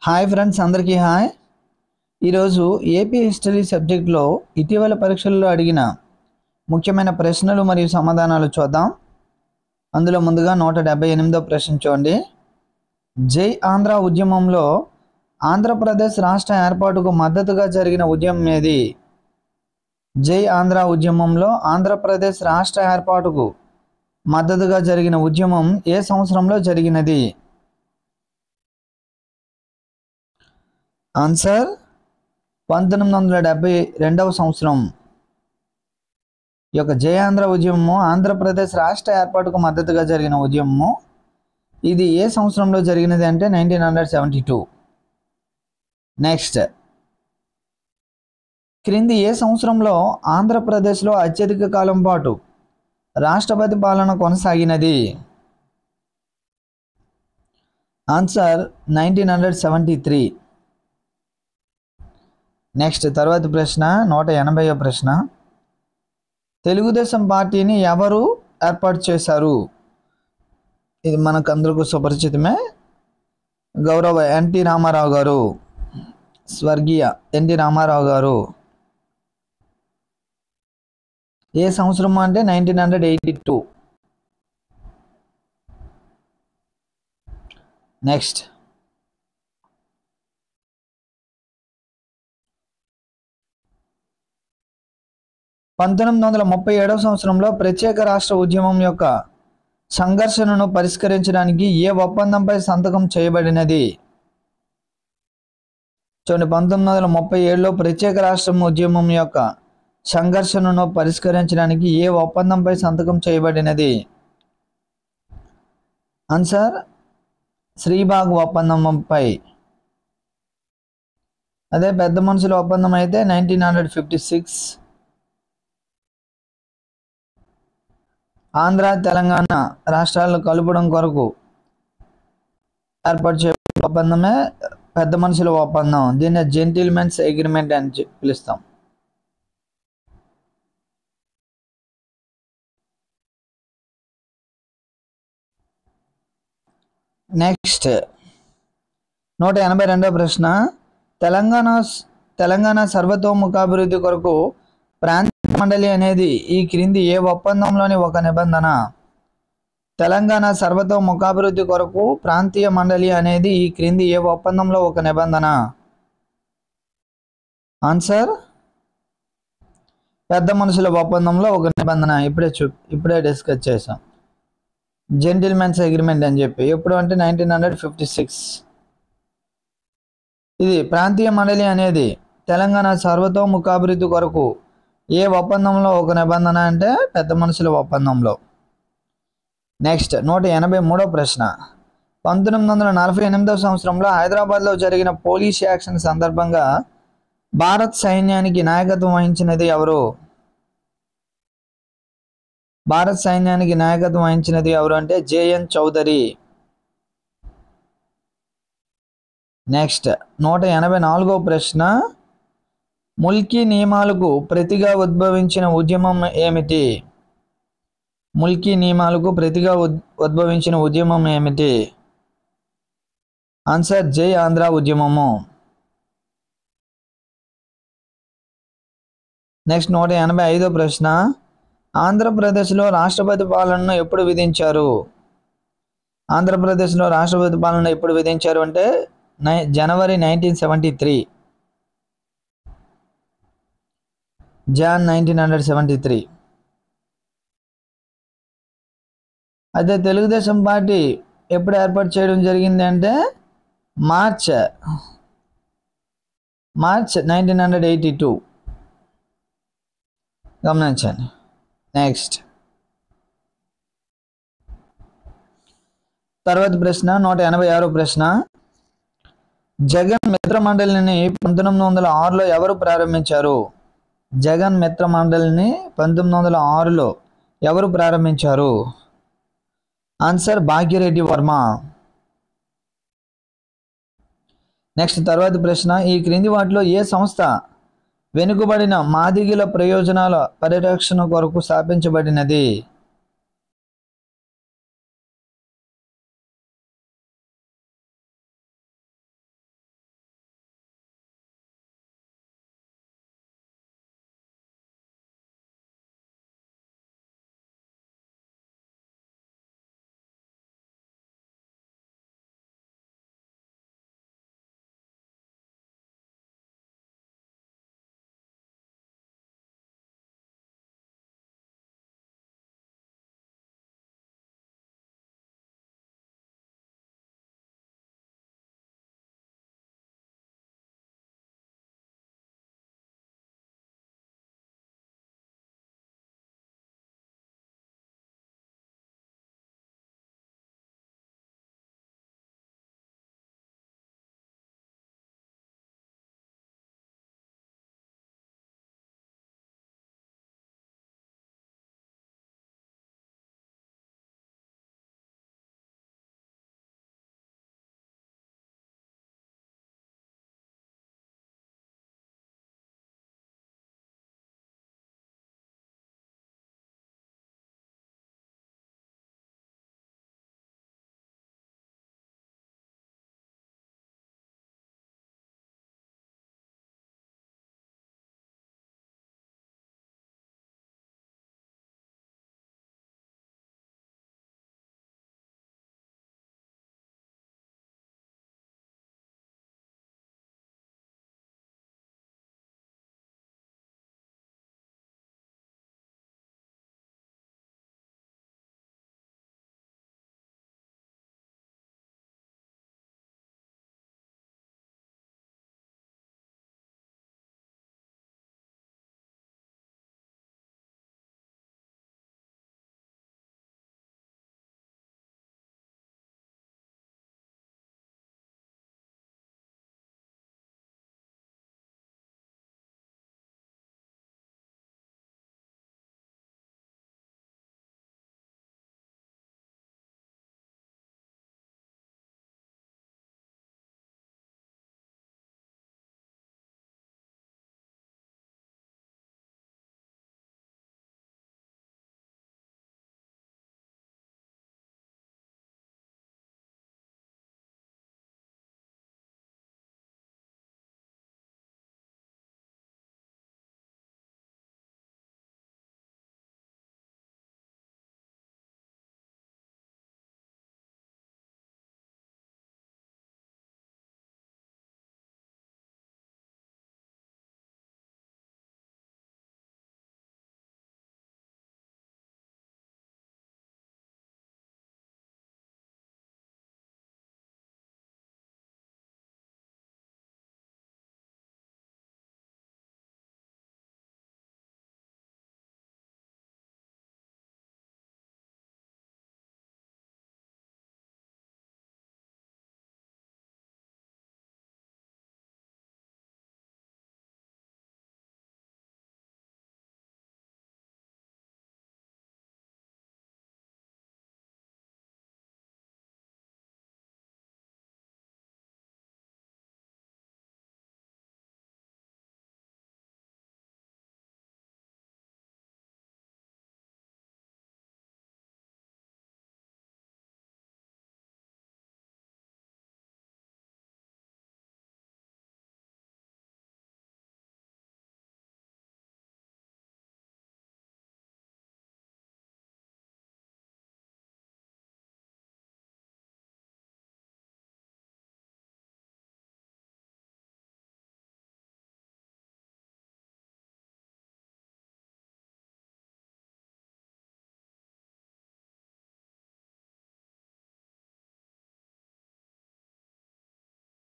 Hi friends, అందరికీ hi. ఈరోజు AP history సబ్జెక్ట్లో ఇటీవల పరీక్షల్లో అడిగిన ముఖ్యమైన ప్రశ్నలు మరియు సమాధానాలు చూద్దాం. అందులో ముందుగా 178వ ప్రశ్న చూడండి. జై ఆంధ్ర ఉద్యమంలో ఆంధ్రప్రదేశ్ రాష్ట్ర ఏర్పాటుకు మద్దతుగా జరిగిన ఉద్యమం ఏది? జై ఆంధ్ర ఉద్యమంలో ఆంధ్రప్రదేశ్ రాష్ట్ర ఏర్పాటుకు మద్దతుగా జరిగిన ఉద్యమం ఏ సంవత్సరంలో జరిగినది? ఆన్సర్ 1972వ సంవత్సరం. ఈ యొక్క జై ఆంధ్ర ఉద్యమము ఆంధ్రప్రదేశ్ రాష్ట్ర ఏర్పాటుకు మద్దతుగా జరిగిన ఉద్యమము. ఇది ఏ సంవత్సరంలో జరిగినది అంటే 1972. నెక్స్ట్, క్రింది ఏ సంవత్సరంలో ఆంధ్రప్రదేశ్లో అత్యధిక కాలం పాటు రాష్ట్రపతి పాలన కొనసాగినది? ఆన్సర్ 1973. నెక్స్ట్, తర్వాత ప్రశ్న 180వ ప్రశ్న. తెలుగుదేశం పార్టీని ఎవరు ఏర్పాటు చేశారు? ఇది మనకు అందరికీ సుపరిచితమే. గౌరవ ఎన్టీ రామారావు గారు, స్వర్గీయ ఎన్టీ రామారావు గారు. ఏ సంవత్సరం అంటే 1982. నెక్స్ట్, (1937) సంవత్సరంలో ప్రత్యేక రాష్ట్ర ఉద్యమం యొక్క సంఘర్షణను పరిష్కరించడానికి ఏ ఒప్పందంపై సంతకం చేయబడినది? చూడండి, 1937లో ప్రత్యేక రాష్ట్రం ఉద్యమం యొక్క సంఘర్షణను పరిష్కరించడానికి ఏ ఒప్పందంపై సంతకం చేయబడినది? ఆన్సర్ శ్రీబాగ్ ఒప్పందంపై. అదే పెద్ద మనుషుల ఒప్పందం అయితే 1956. ఆంధ్ర తెలంగాణ రాష్ట్రాలను కలపడం కొరకు ఏర్పాటు చే ఒప్పందమే పెద్ద మనుషుల ఒప్పందం. దీన్ని జెంటిల్మెన్స్ అగ్రిమెంట్ అని పిలుస్తాం. నెక్స్ట్, 182వ ప్రశ్న. తెలంగాణ సర్వతోముఖాభివృద్ధి కొరకు ప్రాంతీయ మండలి అనేది ఈ క్రింది ఏ ఒప్పందంలోని ఒక నిబంధన? తెలంగాణ సర్వతోముఖాభివృద్ధి కొరకు ప్రాంతీయ మండలి అనేది ఈ క్రింది ఏ ఒప్పందంలో ఒక నిబంధన? ఆన్సర్ పెద్ద మనుషుల ఒప్పందంలో ఒక నిబంధన. ఇప్పుడే డిస్కస్ చేసాం, జెంటిల్మెన్స్ అగ్రిమెంట్ అని చెప్పి. ఎప్పుడు అంటే 1956. ఇది ప్రాంతీయ మండలి అనేది తెలంగాణ సర్వతోముఖాభివృద్ధి కొరకు ఏ ఒప్పందంలో ఒక నిబంధన అంటే పెద్ద మనుషుల ఒప్పందంలో. నెక్స్ట్, 183వ ప్రశ్న. 1948వ సంవత్సరంలో హైదరాబాద్లో జరిగిన పోలీస్ యాక్షన్ సందర్భంగా భారత్ సైన్యానికి నాయకత్వం వహించినది ఎవరు? భారత్ సైన్యానికి నాయకత్వం వహించినది ఎవరు అంటే జేఎన్ చౌదరి. నెక్స్ట్, 184వ ప్రశ్న. ముల్కీ నియమాలకు ప్రతిగా ఉద్భవించిన ఉద్యమం ఏమిటి? ముల్కీ నియమాలకు ప్రతిగా ఉద్భవించిన ఉద్యమం ఏమిటి? ఆన్సర్ జై ఆంధ్ర ఉద్యమము. నెక్స్ట్, 185వ ప్రశ్న. ఆంధ్రప్రదేశ్లో రాష్ట్రపతి పాలనను ఎప్పుడు విధించారు? ఆంధ్రప్రదేశ్లో రాష్ట్రపతి పాలన ఎప్పుడు విధించారు అంటే జనవరి 1973. జాన్ 1973. అదే తెలుగుదేశం పార్టీ ఎప్పుడు ఏర్పాటు చేయడం జరిగింది అంటే మార్చ్ 1982. గమనించండి. నెక్స్ట్, తర్వాత ప్రశ్న 186వ ప్రశ్న. జగన్ మిత్ర మండలిని 1906లో ఎవరు ప్రారంభించారు? జగన్ మిత్ర మండలిని 1906లో ఎవరు ప్రారంభించారు? ఆన్సర్ భాగ్యరెడ్డి వర్మ. నెక్స్ట్, తర్వాత ప్రశ్న. ఈ క్రింది వాటిలో ఏ సంస్థ వెనుకబడిన మాదిగల ప్రయోజనాల పరిరక్షణ కొరకు స్థాపించబడినది?